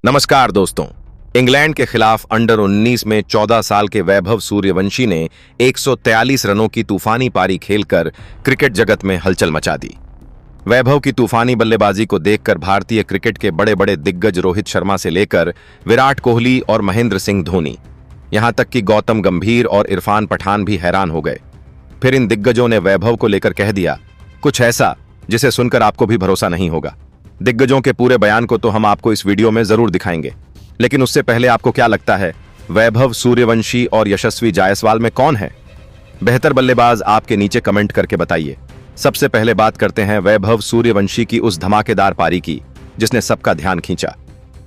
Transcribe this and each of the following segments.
नमस्कार दोस्तों। इंग्लैंड के खिलाफ अंडर 19 में 14 साल के वैभव सूर्यवंशी ने 143 रनों की तूफानी पारी खेलकर क्रिकेट जगत में हलचल मचा दी। वैभव की तूफानी बल्लेबाजी को देखकर भारतीय क्रिकेट के बड़े बड़े दिग्गज रोहित शर्मा से लेकर विराट कोहली और महेंद्र सिंह धोनी, यहां तक कि गौतम गंभीर और इरफान पठान भी हैरान हो गए। फिर इन दिग्गजों ने वैभव को लेकर कह दिया कुछ ऐसा जिसे सुनकर आपको भी भरोसा नहीं होगा। दिग्गजों के पूरे बयान को तो हम आपको इस वीडियो में जरूर दिखाएंगे, लेकिन उससे पहले आपको क्या लगता है वैभव सूर्यवंशी और यशस्वी जायसवाल में कौन है बेहतर बल्लेबाज? आपके नीचे कमेंट करके बताइए। सबसे पहले बात करते हैं वैभव सूर्यवंशी की उस धमाकेदार पारी की जिसने सबका ध्यान खींचा।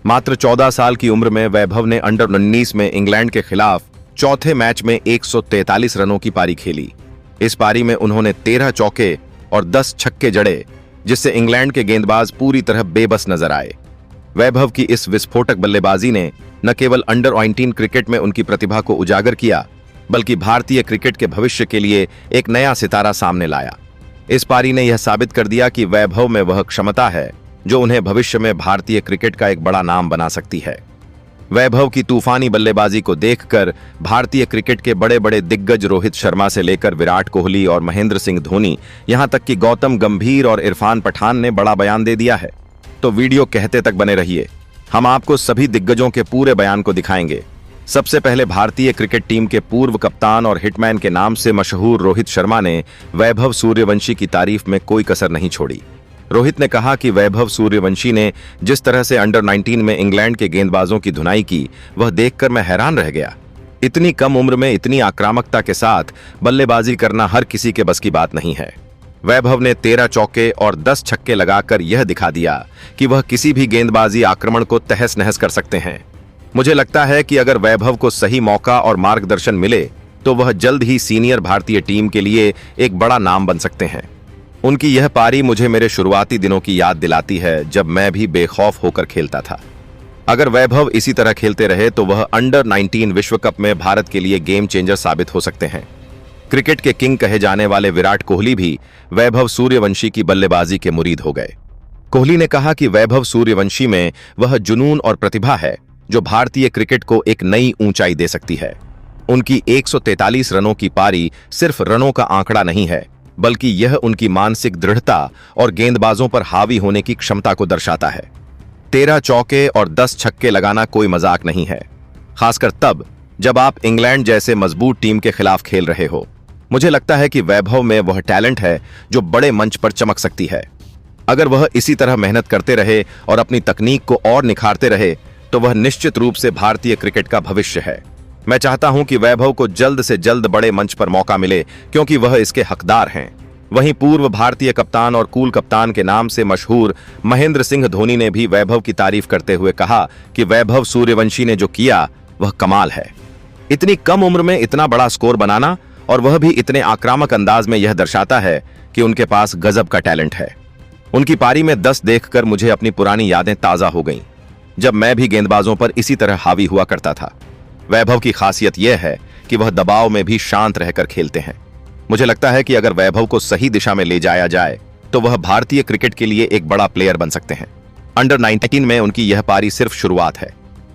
मात्र 14 साल की उम्र में वैभव ने अंडर 19 में इंग्लैंड के खिलाफ चौथे मैच में 143 रनों की पारी खेली। इस पारी में उन्होंने 13 चौके और 10 छक्के जड़े, जिससे इंग्लैंड के गेंदबाज पूरी तरह बेबस नजर आए। वैभव की इस विस्फोटक बल्लेबाजी ने न केवल अंडर 19 क्रिकेट में उनकी प्रतिभा को उजागर किया, बल्कि भारतीय क्रिकेट के भविष्य के लिए एक नया सितारा सामने लाया। इस पारी ने यह साबित कर दिया कि वैभव में वह क्षमता है जो उन्हें भविष्य में भारतीय क्रिकेट का एक बड़ा नाम बना सकती है। वैभव की तूफानी बल्लेबाजी को देखकर भारतीय क्रिकेट के बड़े बड़े दिग्गज रोहित शर्मा से लेकर विराट कोहली और महेंद्र सिंह धोनी, यहां तक कि गौतम गंभीर और इरफान पठान ने बड़ा बयान दे दिया है। तो वीडियो कहते तक बने रहिए, हम आपको सभी दिग्गजों के पूरे बयान को दिखाएंगे। सबसे पहले भारतीय क्रिकेट टीम के पूर्व कप्तान और हिटमैन के नाम से मशहूर रोहित शर्मा ने वैभव सूर्यवंशी की तारीफ में कोई कसर नहीं छोड़ी। रोहित ने कहा कि वैभव सूर्यवंशी ने जिस तरह से अंडर 19 में इंग्लैंड के गेंदबाजों की धुनाई की, वह देखकर मैं हैरान रह गया। इतनी कम उम्र में इतनी आक्रामकता के साथ बल्लेबाजी करना हर किसी के बस की बात नहीं है। वैभव ने 13 चौके और 10 छक्के लगाकर यह दिखा दिया कि वह किसी भी गेंदबाजी आक्रमण को तहस नहस कर सकते हैं। मुझे लगता है कि अगर वैभव को सही मौका और मार्गदर्शन मिले तो वह जल्द ही सीनियर भारतीय टीम के लिए एक बड़ा नाम बन सकते हैं। उनकी यह पारी मुझे मेरे शुरुआती दिनों की याद दिलाती है जब मैं भी बेखौफ होकर खेलता था। अगर वैभव इसी तरह खेलते रहे तो वह अंडर 19 विश्व कप में भारत के लिए गेम चेंजर साबित हो सकते हैं। क्रिकेट के किंग कहे जाने वाले विराट कोहली भी वैभव सूर्यवंशी की बल्लेबाजी के मुरीद हो गए। कोहली ने कहा कि वैभव सूर्यवंशी में वह जुनून और प्रतिभा है जो भारतीय क्रिकेट को एक नई ऊंचाई दे सकती है। उनकी 143 रनों की पारी सिर्फ रनों का आंकड़ा नहीं है, बल्कि यह उनकी मानसिक दृढ़ता और गेंदबाजों पर हावी होने की क्षमता को दर्शाता है। 13 चौके और 10 छक्के लगाना कोई मजाक नहीं है, खासकर तब जब आप इंग्लैंड जैसे मजबूत टीम के खिलाफ खेल रहे हो। मुझे लगता है कि वैभव में वह टैलेंट है जो बड़े मंच पर चमक सकती है। अगर वह इसी तरह मेहनत करते रहे और अपनी तकनीक को और निखारते रहे तो वह निश्चित रूप से भारतीय क्रिकेट का भविष्य है। मैं चाहता हूं कि वैभव को जल्द से जल्द बड़े मंच पर मौका मिले, क्योंकि वह इसके हकदार हैं। वहीं पूर्व भारतीय कप्तान और कूल कप्तान के नाम से मशहूर महेंद्र सिंह धोनी ने भी वैभव की तारीफ करते हुए कहा कि वैभव सूर्यवंशी ने जो किया वह कमाल है। इतनी कम उम्र में इतना बड़ा स्कोर बनाना और वह भी इतने आक्रामक अंदाज में, यह दर्शाता है कि उनके पास गजब का टैलेंट है। उनकी पारी में 10 देखकर मुझे अपनी पुरानी यादें ताजा हो गईं, जब मैं भी गेंदबाजों पर इसी तरह हावी हुआ करता था। वैभव की खासियत यह है कि वह दबाव में भी शांत रहकर खेलते हैं। मुझे लगता है कि अगर वैभव को सही दिशा में ले जाया जाए तो वह भारतीय क्रिकेट के लिए एक बड़ा प्लेयर बन सकते हैं। अंडर 19 में उनकी यह पारी सिर्फ शुरुआत है।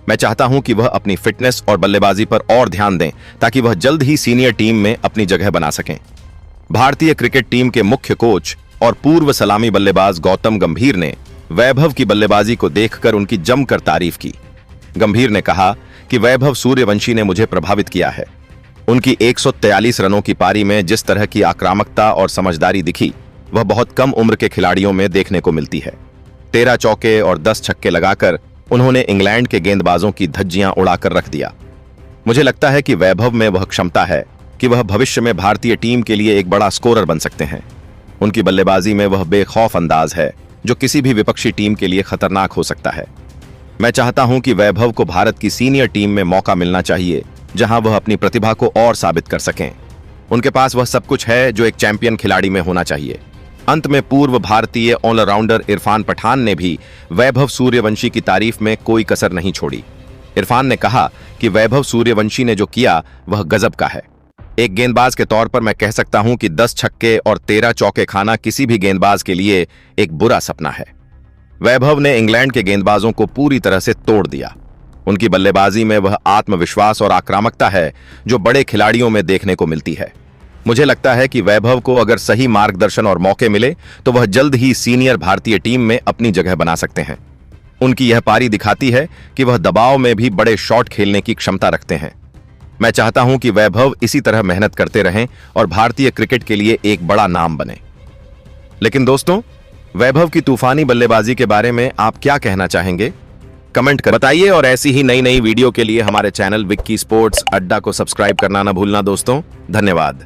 मैं चाहता हूं कि वह अपनी फिटनेस और बल्लेबाजी पर और ध्यान दें ताकि वह जल्द ही सीनियर टीम में अपनी जगह बना सकें। भारतीय क्रिकेट टीम के मुख्य कोच और पूर्व सलामी बल्लेबाज गौतम गंभीर ने वैभव की बल्लेबाजी को देखकर उनकी जमकर तारीफ की। गंभीर ने कहा कि वैभव सूर्यवंशी ने मुझे प्रभावित किया है। उनकी 143 रनों की पारी में जिस तरह की आक्रामकता और समझदारी दिखी, वह बहुत कम उम्र के खिलाड़ियों में देखने को मिलती है। 13 चौके और 10 छक्के लगाकर उन्होंने इंग्लैंड के गेंदबाजों की धज्जियां उड़ाकर रख दिया। मुझे लगता है कि वैभव में वह क्षमता है कि वह भविष्य में भारतीय टीम के लिए एक बड़ा स्कोरर बन सकते हैं। उनकी बल्लेबाजी में वह बेखौफ अंदाज है जो किसी भी विपक्षी टीम के लिए खतरनाक हो सकता है। मैं चाहता हूं कि वैभव को भारत की सीनियर टीम में मौका मिलना चाहिए, जहां वह अपनी प्रतिभा को और साबित कर सकें। उनके पास वह सब कुछ है जो एक चैंपियन खिलाड़ी में होना चाहिए। अंत में पूर्व भारतीय ऑलराउंडर इरफान पठान ने भी वैभव सूर्यवंशी की तारीफ में कोई कसर नहीं छोड़ी। इरफान ने कहा कि वैभव सूर्यवंशी ने जो किया वह गजब का है। एक गेंदबाज के तौर पर मैं कह सकता हूं कि 10 छक्के और 13 चौके खाना किसी भी गेंदबाज के लिए एक बुरा सपना है। वैभव ने इंग्लैंड के गेंदबाजों को पूरी तरह से तोड़ दिया। उनकी बल्लेबाजी में वह आत्मविश्वास और आक्रामकता है जो बड़े खिलाड़ियों में देखने को मिलती है। मुझे लगता है कि वैभव को अगर सही मार्गदर्शन और मौके मिले तो वह जल्द ही सीनियर भारतीय टीम में अपनी जगह बना सकते हैं। उनकी यह पारी दिखाती है कि वह दबाव में भी बड़े शॉट खेलने की क्षमता रखते हैं। मैं चाहता हूं कि वैभव इसी तरह मेहनत करते रहें और भारतीय क्रिकेट के लिए एक बड़ा नाम बने। लेकिन दोस्तों, वैभव की तूफानी बल्लेबाजी के बारे में आप क्या कहना चाहेंगे? कमेंट कर बताइए और ऐसी ही नई नई वीडियो के लिए हमारे चैनल विक्की स्पोर्ट्स अड्डा को सब्सक्राइब करना ना भूलना दोस्तों। धन्यवाद।